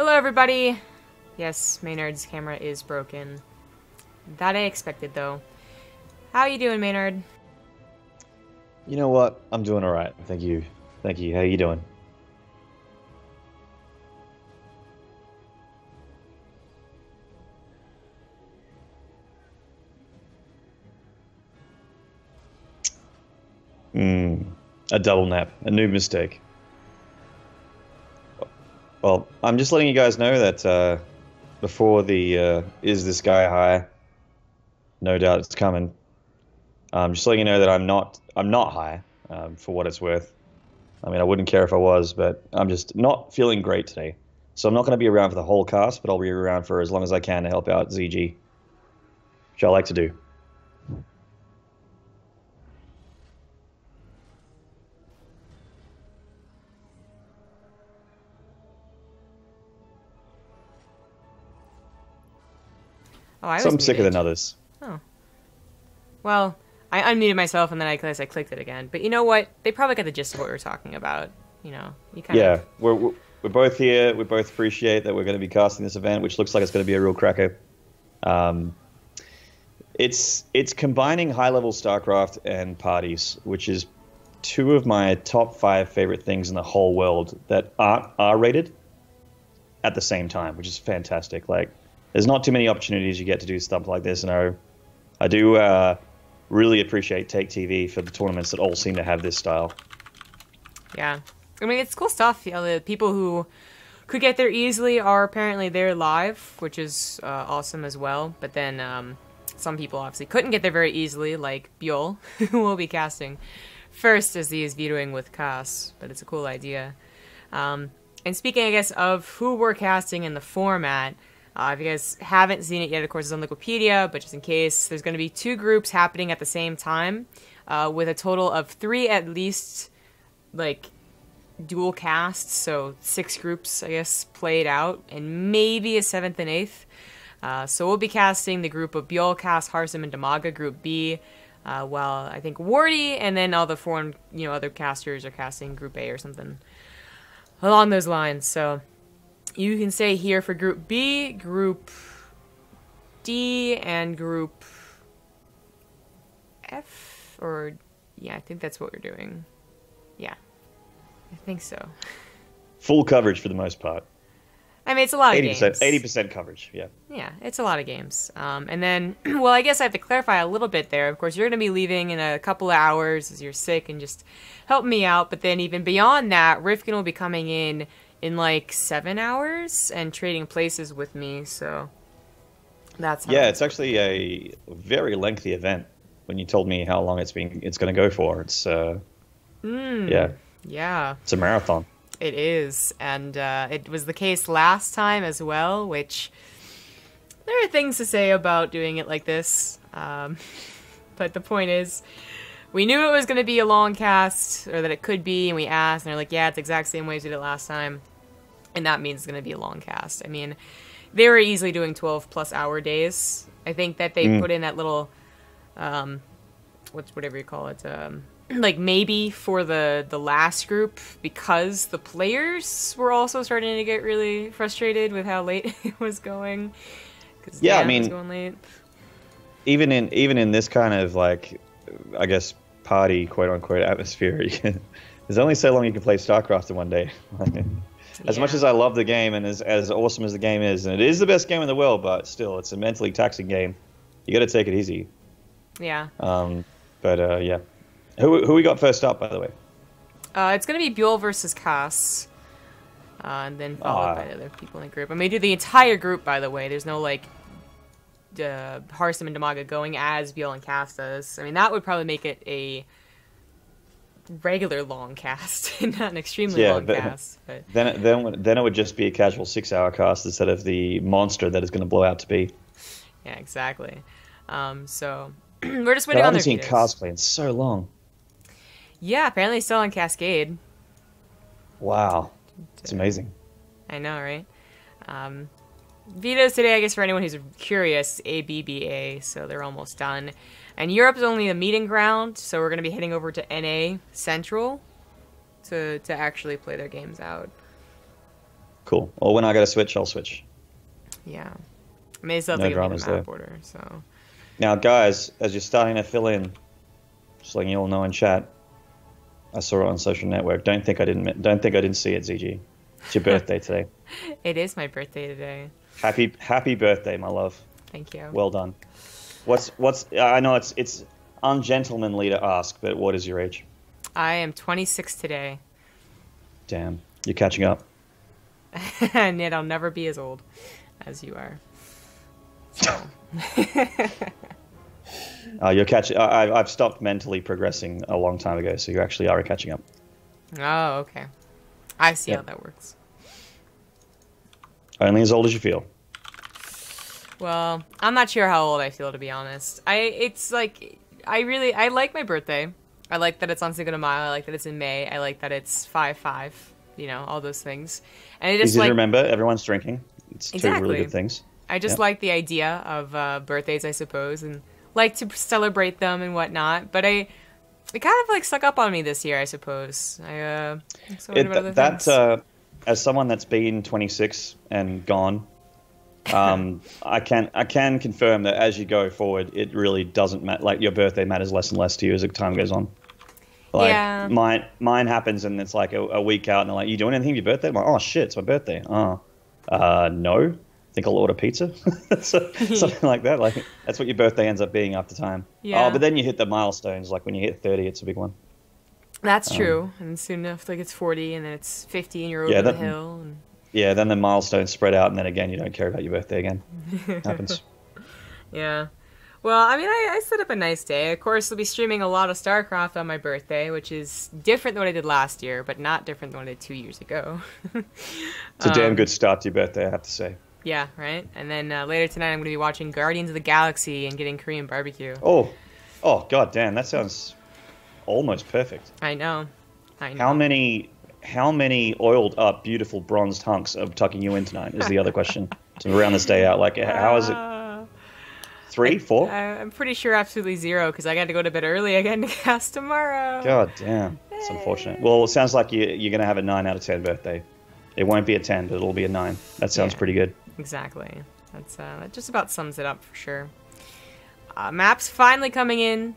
Hello everybody! Yes, Maynard's camera is broken. That I expected though. How you doing, Maynard? You know what? I'm doing alright. Thank you. Thank you. How you doing? A double nap. A new mistake. Well, I'm just letting you guys know that before the is this guy high? No doubt it's coming. Just letting you know that I'm not high, for what it's worth. I mean, I wouldn't care if I was, but I'm just not feeling great today. So I'm not going to be around for the whole cast, but I'll be around for as long as I can to help out ZG, which I like to do. Oh, I was Some sicker muted. than others. Oh. Well, I unmuted myself and then I clicked it again. But you know what? They probably got the gist of what we were talking about. You know, you kind Yeah, of... we're both here. We both appreciate that we're going to be casting this event, which looks like it's going to be a real cracker. It's combining high-level StarCraft and parties, which is two of my top 5 favorite things in the whole world that aren't R-rated at the same time, which is fantastic. Like, there's not too many opportunities you get to do stuff like this, and I do really appreciate TaKeTV for the tournaments that all seem to have this style. Yeah. I mean, it's cool stuff. You know, the people who could get there easily are apparently there live, which is awesome as well. But then some people obviously couldn't get there very easily, like ByuL, who will be casting first as he is vetoing with Cass. But it's a cool idea. And speaking, I guess, of who we're casting in the format, if you guys haven't seen it yet, of course, it's on Wikipedia, but just in case, there's going to be 2 groups happening at the same time, with a total of 3 at least, like, dual casts, so 6 groups, I guess, played out, and maybe a 7th and 8th. So we'll be casting the group of ByuL, Cass, Harsim, and Damaga, Group B, while I think Wardy and then all the foreign, other casters are casting Group A or something along those lines. So you can say here for Group B, Group D, and Group F, or yeah, I think that's what we're doing. Yeah. I think so. Full coverage for the most part. I mean, it's a lot of 80%, games. 80% coverage, yeah. Yeah, it's a lot of games. And then, well, I guess I have to clarify a little bit there. Of course, you're going to be leaving in a couple of hours as you're sick and just help me out. But then even beyond that, Rifkin will be coming in like 7 hours and trading places with me. So that's how Yeah, it's actually a very lengthy event. When you told me how long it's going to go for, it's yeah. Yeah. It's a marathon. It is, and it was the case last time as well, which there are things to say about doing it like this. But the point is, we knew it was going to be a long cast, or that it could be, and we asked, and they're like, yeah, it's the exact same way as we did it last time, and that means it's going to be a long cast. I mean, they were easily doing 12-plus hour days. I think that they put in that little, whatever you call it, like maybe for the last group, because the players were also starting to get really frustrated with how late it was going. Yeah, I mean, it was going late. even in this kind of, like, I guess, party, quote unquote, atmosphere, there's only so long you can play StarCraft in one day. As much as I love the game and as awesome as the game is, and it is the best game in the world, but still, it's a mentally taxing game. You got to take it easy. Yeah. But yeah. Who we got first up, by the way? It's going to be ByuL versus Cass. And then followed by the other people in the group. I may do the entire group, by the way. There's no, like, Harsim and Damaga going as ByuL and Cass does. I mean, that would probably make it a regular long cast, not an extremely long cast. But Then it would just be a casual 6-hour cast instead of the monster that it's going to blow out to be. yeah, exactly. So we're just waiting I on their haven't seen vetoes. Cars play in so long. Yeah, apparently still on Cascade. Wow. It's amazing. I know, right? Vetoes today, I guess, for anyone who's curious, ABBA, so they're almost done. And Europe is only a meeting ground, so we're going to be heading over to NA Central to actually play their games out. Cool. Or when I go to Switch, I'll switch. Yeah. I may still have No to give me dramas the map there. order, so... Now, guys, as you're starting to fill in, just letting you all know in chat, I saw it on social network. Don't think I didn't see it, ZG. It's your birthday today. It is my birthday today. Happy birthday, my love. Thank you. Well done. I know it's ungentlemanly to ask, but what is your age? I am 26 today. Damn, you're catching up. And yet I'll never be as old as you are. So. You're catching. I've stopped mentally progressing a long time ago, so you actually are catching up. Oh, okay. I see Yep. how that works. Only as old as you feel. Well, I'm not sure how old I feel, to be honest. I like my birthday. I like that it's on Cinco de Mayo. I like that it's in May. I like that it's 5/5. You know, all those things. And I just Easy like to remember. Everyone's drinking. It's two really Exactly. good things. I just Yep. like the idea of birthdays, I suppose, and like to celebrate them and whatnot. But it kind of like stuck up on me this year, I suppose. I'm so worried about other things. As someone that's been 26 and gone, I can confirm that as you go forward, it really doesn't matter. Like your birthday matters less and less to you as the time goes on. Like Yeah. mine happens and it's like a week out and they're like, "You doing anything for your birthday?" I'm like, "Oh shit, it's my birthday." No. I think I'll order pizza. Something like that. Like that's what your birthday ends up being after time. Yeah. Oh, but then you hit the milestones. Like when you hit 30, it's a big one. That's true. And soon enough, like it's 40, and then it's 50, and you're over Yeah, the hill. And... Yeah, then the milestones spread out, and then again, you don't care about your birthday again. Happens. Yeah. Well, I mean, I set up a nice day. Of course, I'll be streaming a lot of StarCraft on my birthday, which is different than what I did last year, but not different than what I did 2 years ago. It's a damn good start to your birthday, I have to say. Yeah, right? And then later tonight, I'm going to be watching Guardians of the Galaxy and getting Korean barbecue. Oh, god damn, that sounds almost perfect. I know. How many oiled up, beautiful bronzed hunks are tucking you in tonight is the other question. To round this day out, like, how is it? 3, 4? I'm pretty sure absolutely 0, because I got to go to bed early again to cast tomorrow. God damn, it's unfortunate. Well, it sounds like you're going to have a 9 out of 10 birthday. It won't be a 10, but it'll be a 9. That sounds pretty good. Exactly. That just about sums it up for sure. Map's finally coming in,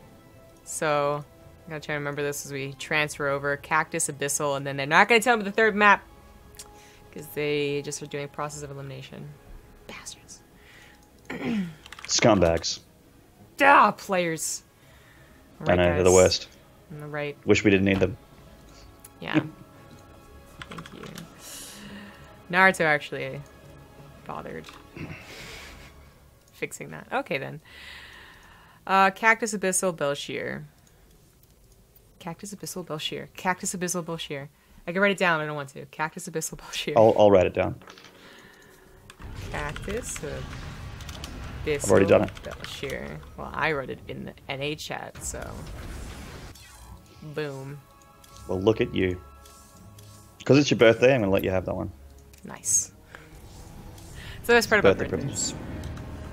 so I gotta try to remember this as we transfer over. Cactus, Abyssal, and then they're not gonna tell me the third map because they just are doing process of elimination. Bastards. Scumbags. Players. I know, they're the worst. On the right. Wish we didn't need them. Yeah. Thank you. Naruto actually bothered fixing that. Okay, then. Cactus, Abyssal, Belshir. Cactus, Abyssal, Belshir. Cactus, Abyssal, Belshir. I can write it down, but I don't want to. Cactus, Abyssal, Belshir. I'll write it down. Cactus, Abyssal, I've already done it. Belshir. Well, I wrote it in the NA chat, so... Boom. Well, look at you. Because it's your birthday, I'm going to let you have that one. Nice. So that's part of my Birthday birthday. privilege.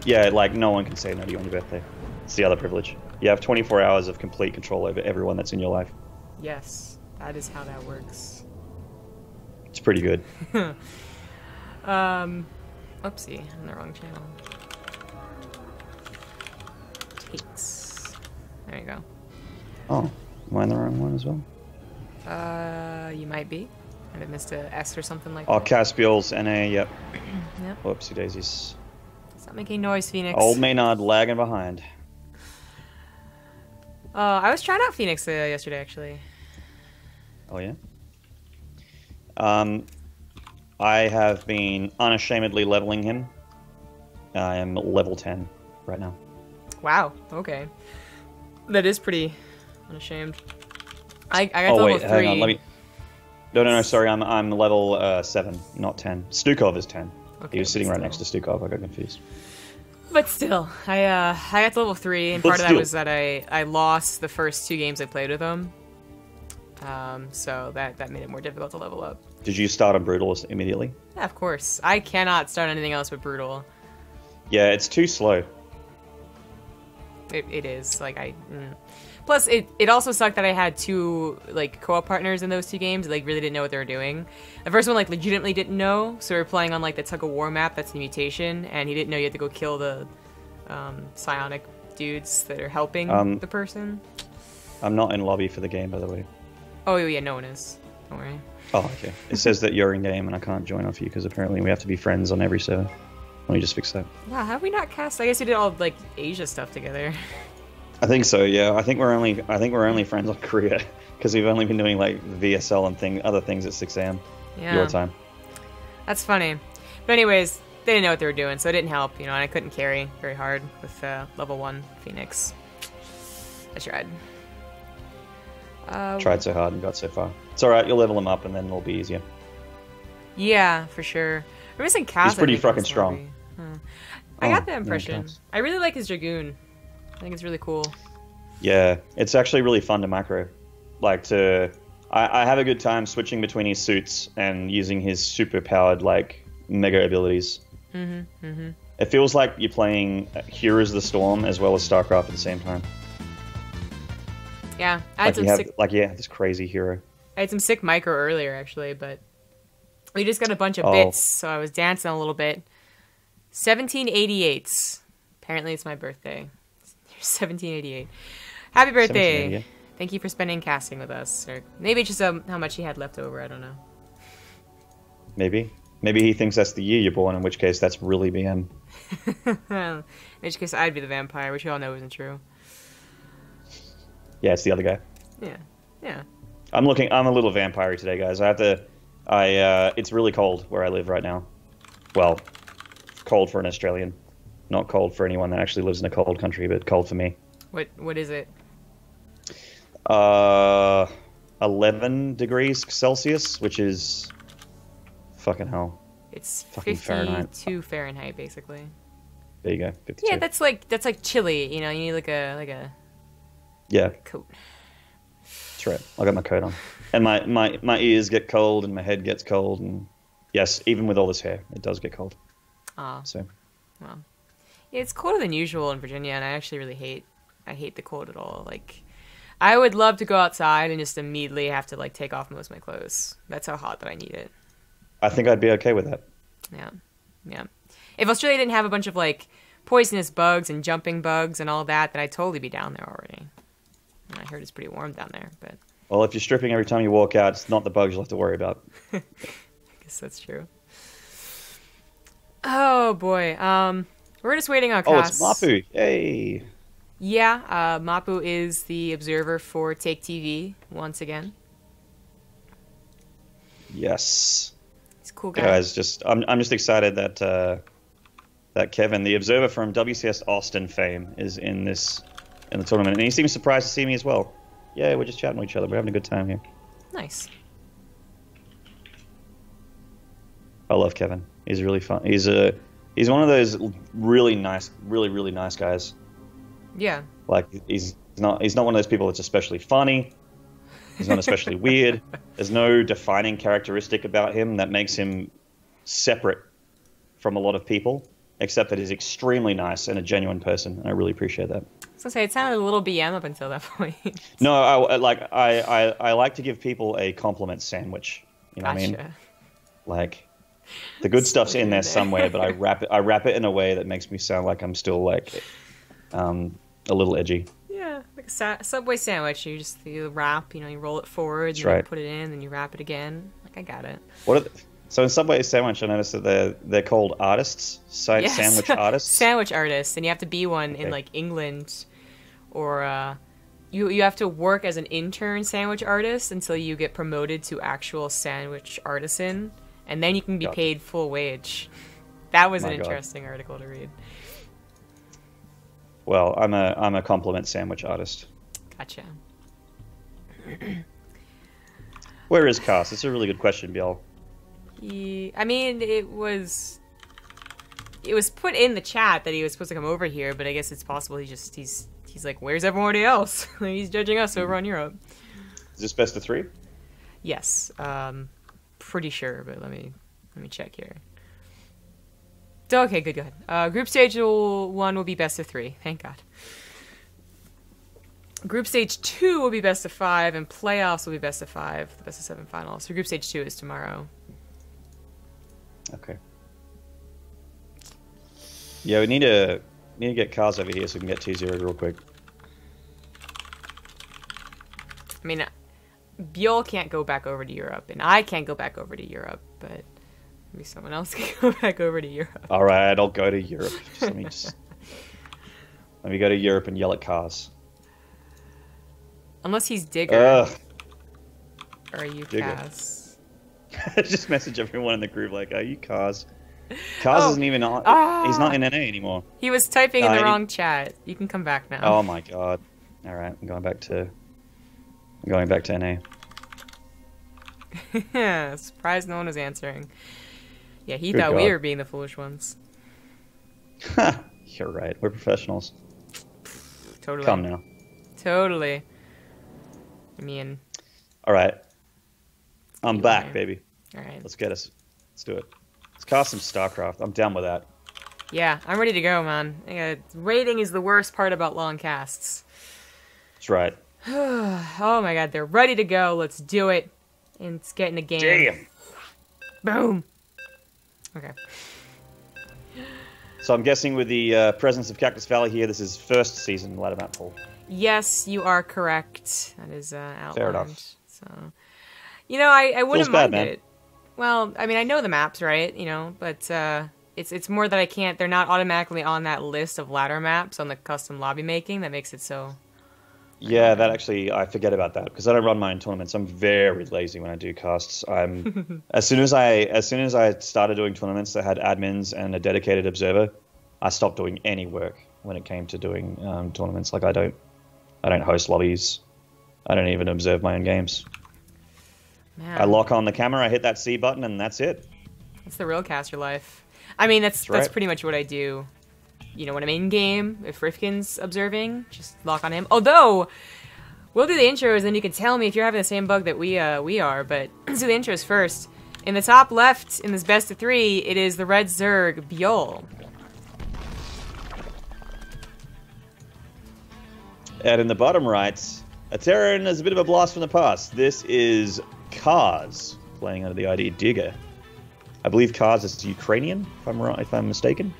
Yeah, like, no one can say no to you on your birthday. It's the other privilege. You have 24 hours of complete control over everyone that's in your life. Yes, that is how that works. It's pretty good. Oopsie, I'm on the wrong channel. Takes. There you go. Oh, am I in the wrong one as well? You might be. Might have missed a S or something like Oh, that. Caspiel's NA, yep. Yep. Whoopsie daisies. Stop making noise, Phoenix. Old Maynard lagging behind. I was trying out Phoenix yesterday, actually. Oh, yeah? I have been unashamedly leveling him. I am level 10 right now. Wow, okay. That is pretty unashamed. I got to Oh, level wait, 3. hang on, let me... No, sorry, I'm level 7, not 10. Stukov is 10. Okay, He was sitting right still. next to Stukov, I got confused. But still, I got to level 3, and But part of that still. was that I lost the first 2 games I played with him. So that made it more difficult to level up. Did you start on Brutal immediately? Yeah, of course. I cannot start anything else but Brutal. Yeah, it's too slow. It is. Like, Plus, it also sucked that I had two, like, co-op partners in those two games. Like, really didn't know what they were doing. The first one, like, legitimately didn't know. So we were playing on, like, the tug-of-war map. That's the mutation. And he didn't know you had to go kill the psionic dudes that are helping the person. I'm not in lobby for the game, by the way. Oh, yeah, no one is. Don't worry. Oh, okay. It says that you're in game and I can't join off you because apparently we have to be friends on every server. Let me just fix that. Wow, have we not cast? I guess we did all, like, Asia stuff together. I think so. Yeah, I think we're only friends on Korea because we've only been doing like VSL and other things at 6 a.m. your time. That's funny. But anyways, they didn't know what they were doing, so it didn't help, and I couldn't carry very hard with level 1 Phoenix. I tried. Tried so hard and got so far. It's alright, you'll level them up and then it'll be easier. Yeah, for sure. We're missing Cass. He's pretty fucking strong. I got that impression. I really like his Dragoon. I think it's really cool. Yeah, it's actually really fun to macro. Like I have a good time switching between his suits and using his super powered like mega abilities. It feels like you're playing Heroes of the Storm as well as StarCraft at the same time. Yeah, I had this crazy hero. I had some sick micro earlier actually, but we just got a bunch of bits, so I was dancing a little bit. 1788. Apparently it's my birthday. 1788. Happy birthday! Thank you for spending casting with us. Or maybe just how much he had left over, I don't know. Maybe he thinks that's the year you're born, in which case that's really BM. In which case I'd be the vampire, which we all know isn't true. Yeah, it's the other guy. Yeah. I'm a little vampire today, guys. It's really cold where I live right now. Well, cold for an Australian. Not cold for anyone that actually lives in a cold country, but cold for me. What is it? 11 degrees Celsius, which is fucking hell. It's fucking 52 Fahrenheit, basically. There you go, 52. Yeah, that's like chilly. You need like a coat. That's right. I got my coat on, and my ears get cold, and my head gets cold, and yes, even with all this hair, it does get cold. So. Well. Yeah, it's colder than usual in Virginia, and I actually really hate the cold at all. Like, I would love to go outside and just immediately have to like take off most of my clothes. That's how hot that I need it. I think I'd be okay with that. Yeah. If Australia didn't have a bunch of like poisonous bugs and jumping bugs and all that, then I'd totally be down there already. And I heard it's pretty warm down there, but. Well, if you're stripping every time you walk out, it's not the bugs you'll have to worry about. I guess that's true. Oh boy. We're just waiting on Cass. Oh, it's Mapu. Yay. Yeah, Mapu is the observer for TaKeTV once again. Yes. He's a cool guy. Guys, I'm just excited that that Kevin, the observer from WCS Austin fame, is in the tournament, and he seems surprised to see me as well. Yeah, we're just chatting with each other. We're having a good time here. Nice. I love Kevin. He's really fun. He's one of those really nice guys. Yeah. Like he's not one of those people that's especially funny. He's not especially weird. There's no defining characteristic about him that makes him separate from a lot of people, except that he's extremely nice and a genuine person, and I really appreciate that. I was gonna say, it sounded a little BM up until that point. No, I like to give people a compliment sandwich. You know what I mean? Like. The good stuff's in there somewhere, but I wrap it in a way that makes me sound like I'm still like a little edgy. Yeah, like a Subway sandwich. You wrap, you roll it forward, That's and right. You put it in, then you wrap it again. Like, I got it. So in Subway sandwich, I noticed that they're called artists, sandwich artists. Sandwich artists, and you have to be one in like England, or you have to work as an intern sandwich artist until you get promoted to actual sandwich artisan. And then you can be paid full wage. That was an interesting article to read. Well, I'm a compliment sandwich artist. Gotcha. Where is Cass? It's a really good question, ByuL. I mean, it was put in the chat that he was supposed to come over here, but I guess it's possible he's like, where's everybody else? He's judging us over on Europe. Is this best of 3? Yes. Pretty sure, but let me check here. Okay, good. Group stage 1 will be best of 3. Thank God. Group Stage 2 will be best of 5, and playoffs will be best of 5. The best of 7 finals. So Group Stage 2 is tomorrow. Okay. Yeah, we need to get cars over here so we can get T0 real quick. I mean, ByuL can't go back over to Europe, and I can't go back over to Europe, but maybe someone else can go back over to Europe. All right, I'll go to Europe. Let me go to Europe and yell at cars. Unless he's Digger. Ugh. Or are you Digger. Kaz? Just message everyone in the group like, are you Cars? Cars isn't even on. He's not in NA anymore. He was typing in the wrong chat. You can come back now. Oh my god. All right, I'm going back to NA. Surprised no one was answering. Yeah, he Good thought God. we were being the foolish ones. You're right. We're professionals. Totally. Come now. Totally. I mean... All right. I'm back, baby. All right. Let's get us. Let's do it. Let's cast some StarCraft. I'm down with that. Yeah, I'm ready to go, man. Rating is the worst part about long casts. That's right. Oh my god, they're ready to go. Let's do it. And let's get in the game. Damn. Boom. Okay. So I'm guessing with the presence of Cactus Valley here, this is first season ladder map pool. Yes, you are correct. That is outlined. Fair enough. So, you know, I wouldn't mind man. it. Well, I mean, I know the maps, right? You know, but it's more that I can't. They're not automatically on that list of ladder maps on the custom lobby making. That makes it so. Yeah, that actually, I forget about that because I don't run my own tournaments. I'm very lazy when I do casts. I'm as soon as I started doing tournaments that had admins and a dedicated observer, I stopped doing any work when it came to doing tournaments. Like I don't host lobbies. I don't even observe my own games. Man. I lock on the camera, I hit that C button, and that's it. That's the real caster life. I mean, that's right. pretty much what I do. You know, when I'm in game, if Rifkin's observing, just lock on him. Although, we'll do the intros, and you can tell me if you're having the same bug that we are. But let's do the intros first. In the top left, in this best of 3, it is the Red Zerg ByuL. And in the bottom right, a Terran is a bit of a blast from the past. This is Kars, playing under the ID Digger. I believe Kars is Ukrainian, if I'm mistaken.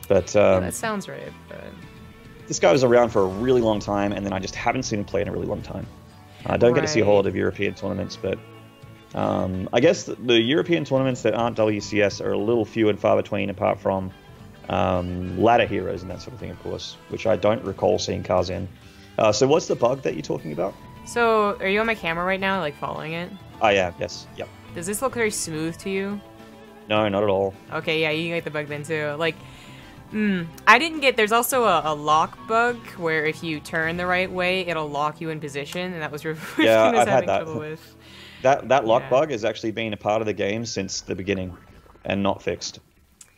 But Yeah, that sounds right. But... this guy was around for a really long time, and then I just haven't seen him play in a really long time. I don't get to see a whole lot of European tournaments, but I guess the European tournaments that aren't WCS are a little few and far between, apart from ladder heroes and that sort of thing, of course, which I don't recall seeing Kars in. So what's the bug that you're talking about? So, are you on my camera right now, like following it? Oh yeah, yes, yep. Does this look very smooth to you? No, not at all. Okay, yeah, you get the bug then too. Like, I didn't get. There's also a lock bug where if you turn the right way, it'll lock you in position, and that was yeah, I've had that. Trouble with. That lock bug has actually been a part of the game since the beginning, and not fixed.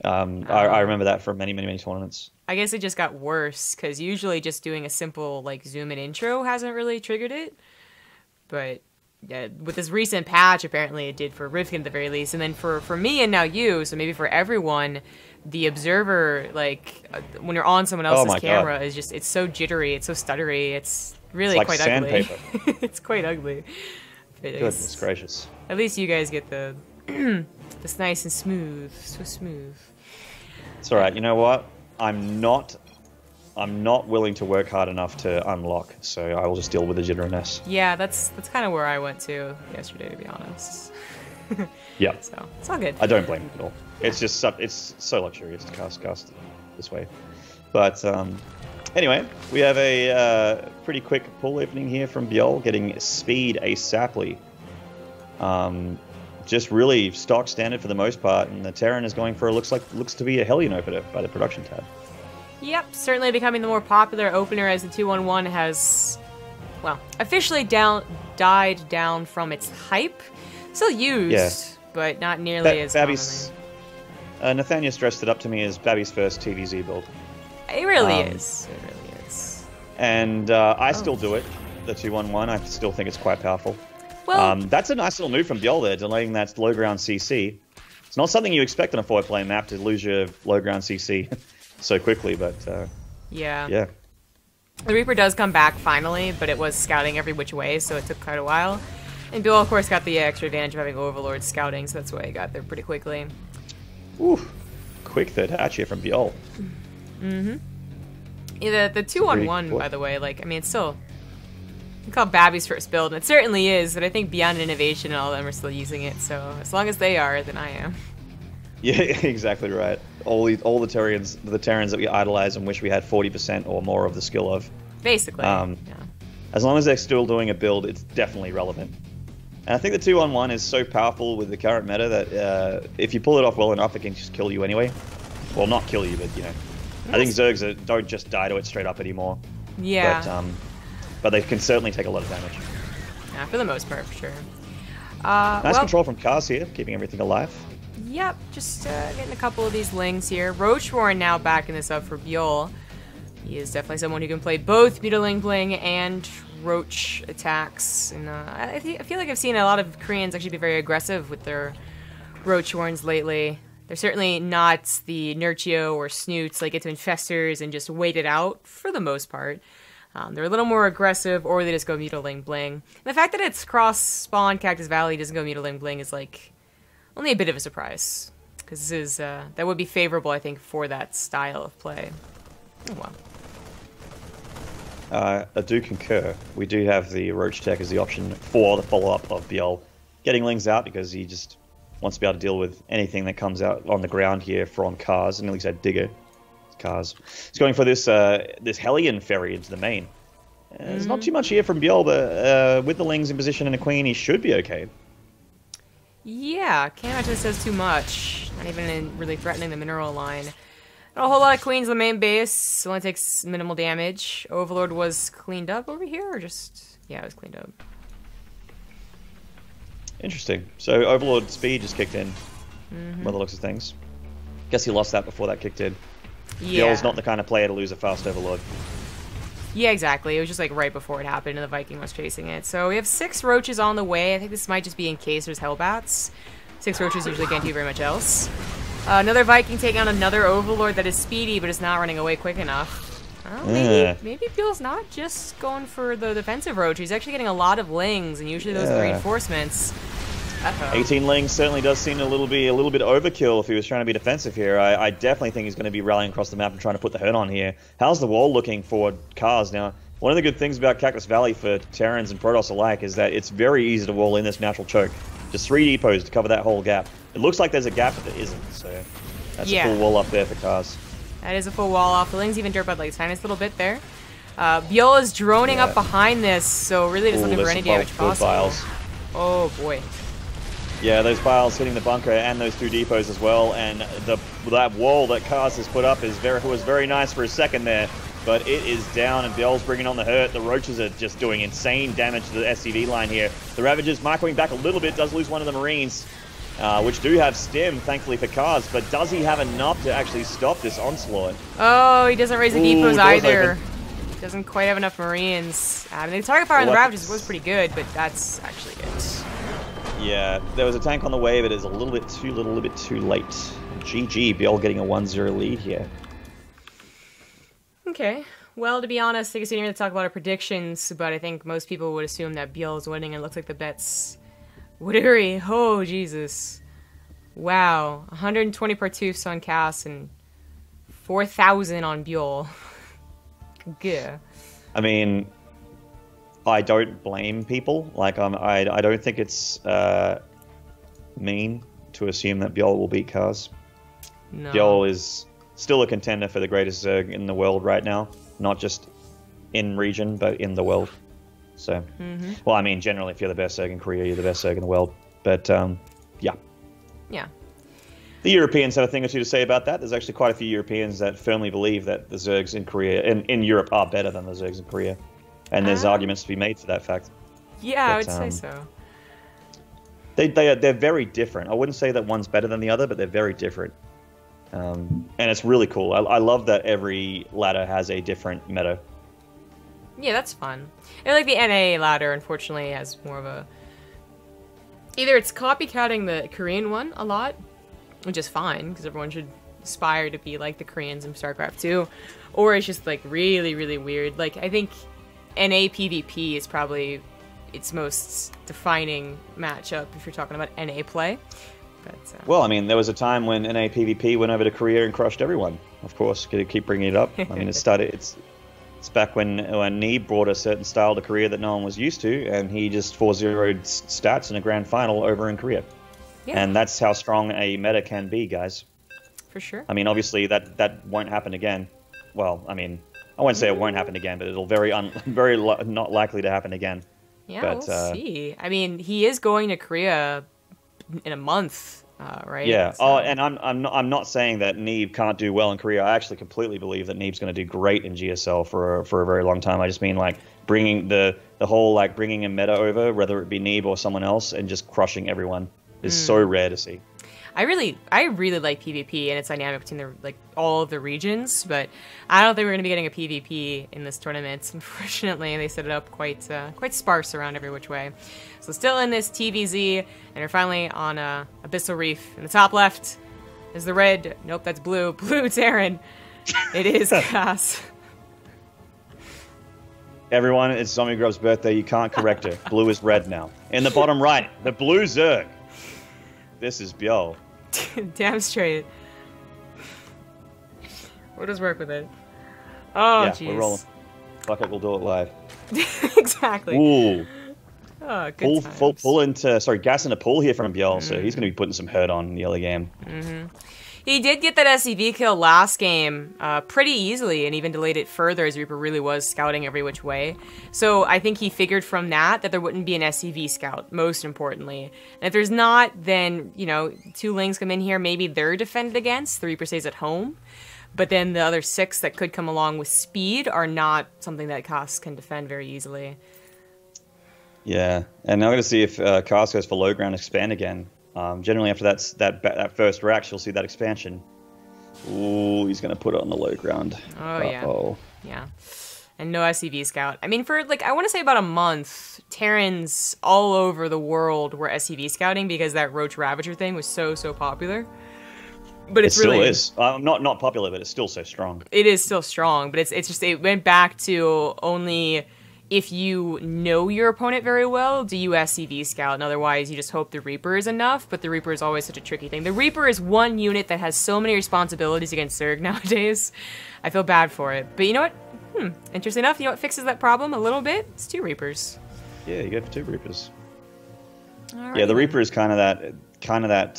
I remember that from many tournaments. I guess it just got worse because usually just doing a simple like zoom in intro hasn't really triggered it, but yeah, with this recent patch, apparently it did for Rifkin at the very least, and then for me and now you, so maybe for everyone, the observer, like when you're on someone else's camera, is just, it's so jittery, it's so stuttery, it's really like quite sandpaper. ugly. It's quite ugly. Goodness gracious. At least you guys get the this nice and smooth, so smooth. It's all right. You know what? I'm not willing to work hard enough to unlock, so I will just deal with the jitteriness. Yeah, that's kind of where I went to yesterday, to be honest. Yeah. So it's all good. I don't blame you at all. It's just it's so luxurious to cast this way. But anyway, we have a pretty quick pool opening here from ByuL, getting speed asaply. Just really stock standard for the most part, and the Terran is going for looks to be a Hellion opener by the production tab. Yep, certainly becoming the more popular opener as the 2-1-1 has, well, officially died down from its hype. Still used, but not nearly as Babby's, Nathaniel's dressed it up to me as Babby's first TvZ build. It really is. It really is. And I still do it, the 2-1-1. I still think it's quite powerful. Well, that's a nice little move from ByuL there, delaying that low ground CC. It's not something you expect on a 4-player map to lose your low ground CC so quickly, but yeah. Yeah. The Reaper does come back finally, but it was scouting every which way, so it took quite a while. And ByuL, of course, got the extra advantage of having Overlord scouting, so that's why he got there pretty quickly. Ooh, quick third hatch here from ByuL. Mm-hmm. Yeah, the 2-on-1, by the way, like, I mean, it's still... You call Babby's first build, and it certainly is, but I think Beyond Innovation and all of them are still using it, so as long as they are, then I am. Yeah, exactly right. All the Terrans that we idolize and wish we had 40% or more of the skill of. Basically, yeah. As long as they're still doing a build, it's definitely relevant. And I think the 2-on-1 is so powerful with the current meta that if you pull it off well enough, it can just kill you anyway. Well, not kill you, but, you know. I think Zergs don't just die to it straight up anymore. Yeah. But they can certainly take a lot of damage. Yeah, for the most part, for sure. Nice control from Cars here, keeping everything alive. Yep, just getting a couple of these lings here. Roachborn now backing this up for ByuL. He is definitely someone who can play both Beetling Bling and Roach attacks. And I feel like I've seen a lot of Koreans actually be very aggressive with their Roachborns lately. They're certainly not the Nurchio or Snoots, like get to Infestors and just wait it out for the most part. They're a little more aggressive, or they just go Mutiling Bling. And the fact that it's cross-spawn Cactus Valley doesn't go Mutiling Bling is, like, only a bit of a surprise. Because this is, that would be favorable, I think, for that style of play. Oh, well. I do concur. We do have the Roach Tech as the option for the follow-up of ByuL getting Lings out, because he just wants to be able to deal with anything that comes out on the ground here from Cars, and at least that Digger. Cars. He's going for this this Hellion ferry into the main. There's not too much here from ByuL, but with the Lings in position and a Queen, he should be okay. Yeah, can't imagine this does too much. Not even really threatening the mineral line. Not a whole lot of Queens in the main base. Only takes minimal damage. Overlord was cleaned up over here, or just... Yeah, it was cleaned up. Interesting. So Overlord speed just kicked in, by the looks of things. Guess he lost that before that kicked in. Yeah. ByuL's not the kind of player to lose a fast Overlord. Yeah, exactly. It was just like right before it happened and the Viking was chasing it. So we have 6 roaches on the way. I think this might just be in case there's Hellbats. 6 roaches usually can't do very much else. Another Viking taking on another Overlord that is speedy but is not running away quick enough. Well, maybe ByuL's not just going for the defensive roach. He's actually getting a lot of Lings, and usually those are reinforcements. 18 Lings certainly does seem a little bit overkill if he was trying to be defensive here. I definitely think he's going to be rallying across the map and trying to put the hurt on here. How's the wall looking for Cars now? One of the good things about Cactus Valley for Terrans and Protoss alike is that it's very easy to wall in this natural choke. Just 3 depots to cover that whole gap. It looks like there's a gap, but there isn't, so that's a full wall up there for Cars. That is a full wall off. The Lings even drop out like a tiniest little bit there. ByuL is droning up behind this, so really just looking for any damage possible. Oh boy. Yeah, those ByuLs hitting the bunker and those 2 depots as well, and that wall that Cars has put up was very nice for a second there, but it is down and ByuL's bringing on the hurt. The Roaches are just doing insane damage to the SCV line here. The Ravagers microing back a little bit, does lose one of the Marines, which do have stim, thankfully for Cars, but does he have enough to actually stop this onslaught? Oh, he doesn't raise the depots either. Doesn't quite have enough Marines. I mean, the target fire on the Ravagers was pretty good, but that's actually it. Yeah, there was a tank on the way, but it's a little bit too late. GG, ByuL getting a 1-0 lead here. Okay. Well, to be honest, I guess we didn't really talk about our predictions, but I think most people would assume that ByuL is winning, and it looks like the bets would agree. Oh, Jesus. Wow. 120 Partoufs on Cass and 4,000 on ByuL. Good. I mean, I don't blame people. Like, I don't think it's mean to assume that ByuL will beat Cars. No. ByuL is still a contender for the greatest Zerg in the world right now, not just in region, but in the world. So, well, I mean, generally, if you're the best Zerg in Korea, you're the best Zerg in the world. But yeah. Yeah. The Europeans have a thing or two to say about that. There's actually quite a few Europeans that firmly believe that the Zergs in Korea, in Europe, are better than the Zergs in Korea. And there's arguments to be made for that fact. Yeah, but, I would say so. They're very different. I wouldn't say that one's better than the other, but they're very different. And it's really cool. I love that every ladder has a different meta. Yeah, that's fun. I like the NA ladder, unfortunately, has more of a... Either it's copycatting the Korean one a lot, which is fine, because everyone should aspire to be like the Koreans in StarCraft 2, or it's just like really, really weird. Like, I think NA PvP is probably its most defining matchup if you're talking about NA play. But, well, I mean, there was a time when NA PvP went over to Korea and crushed everyone. Of course, keep bringing it up. I mean, it's back when Neeb brought a certain style to Korea that no one was used to, and he just 4-0'd stats in a grand final over in Korea. Yeah. And that's how strong a meta can be, guys. For sure. I mean, obviously, that won't happen again. Well, I mean, I won't say it won't happen again, but it'll very not likely to happen again. Yeah, but, we'll see. I mean, he is going to Korea in a month, right? Yeah. So. Oh, and I'm not saying that Neeb can't do well in Korea. I actually completely believe that Neeb's going to do great in GSL for a very long time. I just mean like bringing the whole like bringing a meta over, whether it be Neeb or someone else, and just crushing everyone is so rare to see. I really like PvP and its dynamic between all of the regions, but I don't think we're going to be getting a PvP in this tournament. Unfortunately, they set it up quite sparse around every which way. So still in this TvZ, and we're finally on Abyssal Reef. In the top left is the red. Nope, that's blue. Blue Terran. It is Cass. Everyone, it's Zombie Grub's birthday. You can't correct her. Blue is red now. In the bottom right, the blue Zerg. This is ByuL. Damn straight. We'll just work with it. Oh, jeez. Yeah, we're rolling. Fuck it, we'll do it live. Exactly. Ooh. Oh, good gas into pool here from ByuL, so he's going to be putting some hurt on the early game. He did get that SCV kill last game pretty easily, and even delayed it further as Reaper really was scouting every which way. So I think he figured from that there wouldn't be an SCV scout, most importantly. And if there's not, then, you know, 2 Lings come in here, maybe they're defended against, the Reaper stays at home. But then the other 6 that could come along with speed are not something that Cass can defend very easily. Yeah, and I'm going to see if Cass goes for low ground expand again. Generally, after that first rack, you'll see that expansion. Ooh, he's going to put it on the low ground. Oh, yeah. And no SCV scout. I mean, for, I want to say about a month, Terrans all over the world were SCV scouting because that Roach Ravager thing was so popular. But it still is. Not popular, but it's still so strong. It is still strong, but it's just, it went back to only if you know your opponent very well, do you SCV scout, and otherwise you just hope the Reaper is enough, but the Reaper is always such a tricky thing. The Reaper is one unit that has so many responsibilities against Zerg nowadays. I feel bad for it. But you know what? Interesting enough, you know what fixes that problem a little bit? It's 2 Reapers. Yeah, you go for 2 Reapers. Right, yeah, the Reaper is kind of that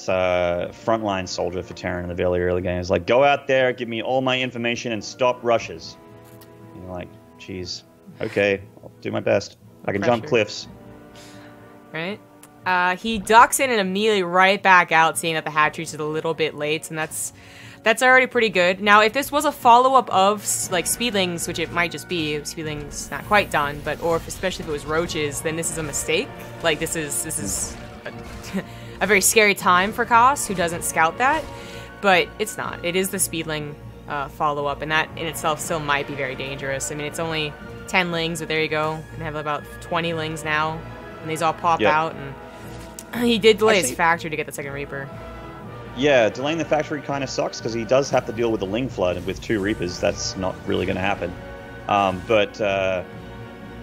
frontline soldier for Terran in the very early game. It's like, go out there, give me all my information, and stop rushes. And you're like, geez, okay, I'll do my best. I can jump cliffs. Right? He ducks in and immediately right back out, seeing that the hatchery is a little bit late, and that's already pretty good. Now, if this was a follow-up of, Speedlings, which it might just be, Speedlings not quite done, but, or especially if it was Roaches, then this is a mistake. This is a very scary time for Cass, who doesn't scout that, but it's not. It is the Speedling follow-up, and that in itself still might be very dangerous. I mean, it's only 10 Lings, but there you go. We have about 20 Lings now, and these all pop out, and he did delay his factory to get the second Reaper. Yeah, delaying the factory kind of sucks, because he does have to deal with the Ling Flood, and with 2 Reapers, that's not really going to happen. But I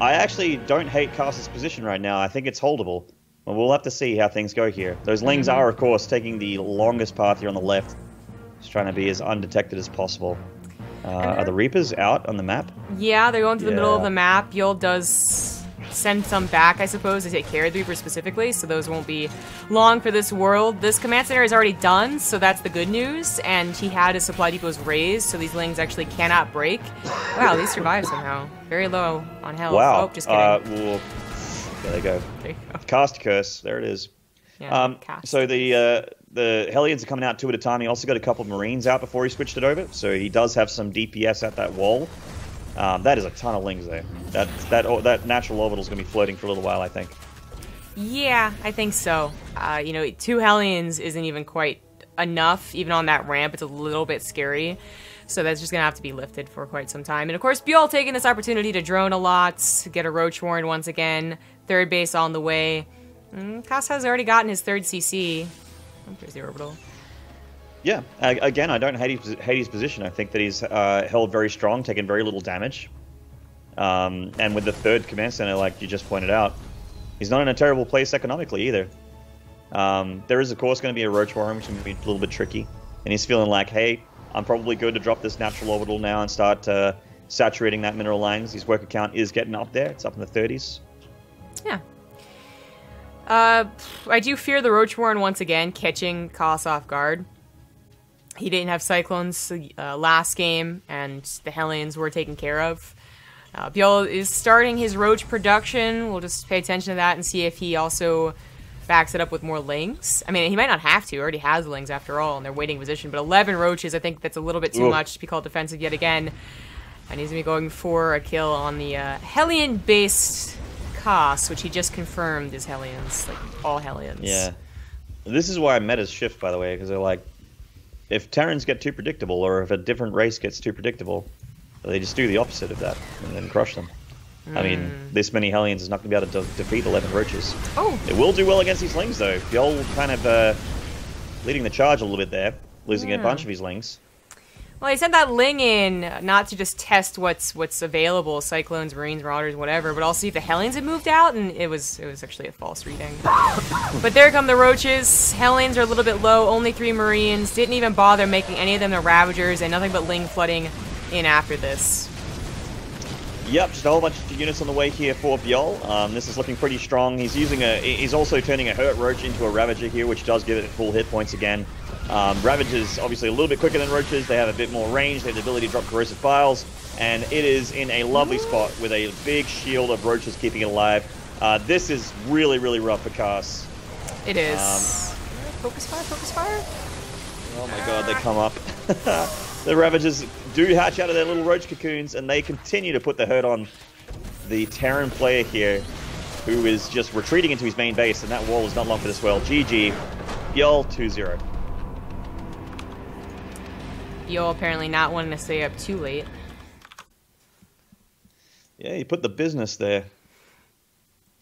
actually don't hate Cass's position right now. I think it's holdable. Well, we'll have to see how things go here. Those Lings are, of course, taking the longest path here on the left. Just trying to be as undetected as possible. Are the Reapers out on the map? Yeah, they're going to the middle of the map. ByuL does send some back, I suppose, to take care of the Reapers specifically, so those won't be long for this world. This command center is already done, so that's the good news, and he had his supply depots raised, so these Lings actually cannot break. Wow, these survive somehow. Very low on health. Wow. Oh, just kidding. Well, there they go. There you go. Cast Curse, there it is. Yeah, so the Hellions are coming out 2 at a time. He also got a couple of Marines out before he switched it over, so he does have some DPS at that wall. That is a ton of Lings there. That natural orbital is going to be floating for a little while, I think. Yeah, I think so. 2 Hellions isn't even quite enough. Even on that ramp, it's a little bit scary. So that's just going to have to be lifted for quite some time. And of course, ByuL taking this opportunity to drone a lot, get a Roach Warren once again. 3rd base on the way. Cass has already gotten his 3rd CC. There's the orbital. Yeah, again, I don't hate his position. I think that he's held very strong, taken very little damage. And with the third command center, like you just pointed out, he's not in a terrible place economically either. There is, of course, going to be a Roach Warren, which is going to be a little bit tricky. And he's feeling like, hey, I'm probably good to drop this natural orbital now and start saturating that mineral lines. His worker count is getting up there. It's up in the 30s. Yeah. I do fear the Roach Warren once again catching Koss off guard. He didn't have Cyclones last game, and the Hellions were taken care of. ByuL is starting his Roach production. We'll just pay attention to that and see if he also backs it up with more Lings. I mean, he might not have to. He already has Lings after all in their waiting position. But 11 Roaches, I think that's a little bit too much to be called defensive yet again. And he's going to be going for a kill on the Hellion-based Koss, which he just confirmed is Hellions. Like, all Hellions. Yeah. This is why metas shift, by the way, because they're like, if Terrans get too predictable, or if a different race gets too predictable, they just do the opposite of that and then crush them. I mean, this many Hellions is not going to be able to defeat 11 Roaches. Oh! It will do well against these Lings, though. ByuL kind of leading the charge a little bit there, losing a bunch of his Lings. Well, he sent that Ling in not to just test what's available, Cyclones, Marines, Marauders, whatever, but also see if the Hellions had moved out, and it was actually a false reading. But there come the Roaches. Hellions are a little bit low, only 3 Marines, didn't even bother making any of them the Ravagers, and nothing but Ling flooding in after this. Yep, just a whole bunch of units on the way here for ByuL. This is looking pretty strong. He's also turning a Hurt Roach into a Ravager here, which does give it full hit points again. Ravagers obviously a little bit quicker than Roaches. They have a bit more range. They have the ability to drop corrosive files, and it is in a lovely spot with a big shield of Roaches keeping it alive. This is really, really rough for Koss. It is. Focus fire, focus fire. Oh my god, they come up. The Ravagers do hatch out of their little Roach cocoons, and they continue to put the hurt on the Terran player here, who is just retreating into his main base, and that wall is not long for this well. GG. ByuL 2-0. ByuL apparently not wanting to stay up too late. Yeah, he put the business there.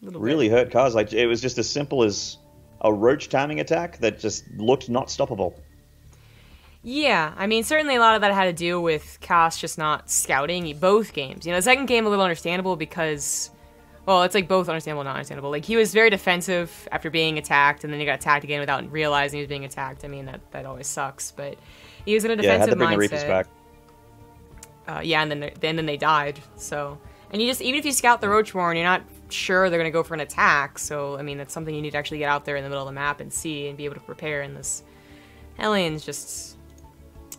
Really hurt Koss. Like, it was just as simple as a Roach timing attack that just looked not stoppable. Yeah, I mean, certainly a lot of that had to do with Koss just not scouting both games. You know, the second game a little understandable because, well, it's like both understandable and not understandable. Like, he was very defensive after being attacked, and then he got attacked again without realizing he was being attacked. I mean, that always sucks, but he was in a defensive had to bring mindset. the Reapers back. Yeah, and then they died. So, and you just, even if you scout the Roach Warren, you're not sure they're going to go for an attack. So, I mean, that's something you need to actually get out there in the middle of the map and see and be able to prepare. And this Hellions just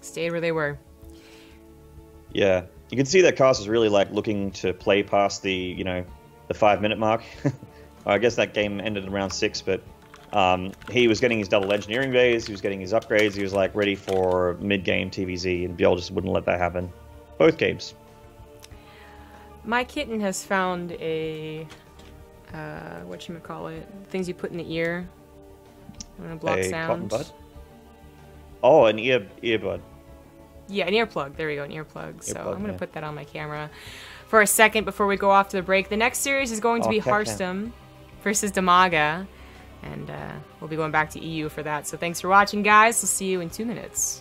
stayed where they were. Yeah, you can see that Koss is really like looking to play past the the 5-minute mark. I guess that game ended in round 6, but he was getting his double engineering bays, he was getting his upgrades, he was like ready for mid-game TvZ, and ByuL just wouldn't let that happen. Both games. My kitten has found a whatchamacallit, things you put in the ear. I'm gonna block sound. Cotton bud? Oh, an earbud. Yeah, an earplug. There we go, an earplug. So I'm going to put that on my camera for a second before we go off to the break. The next series is going to be Hearthstone versus Damaga. And we'll be going back to EU for that. So thanks for watching, guys. We'll see you in 2 minutes.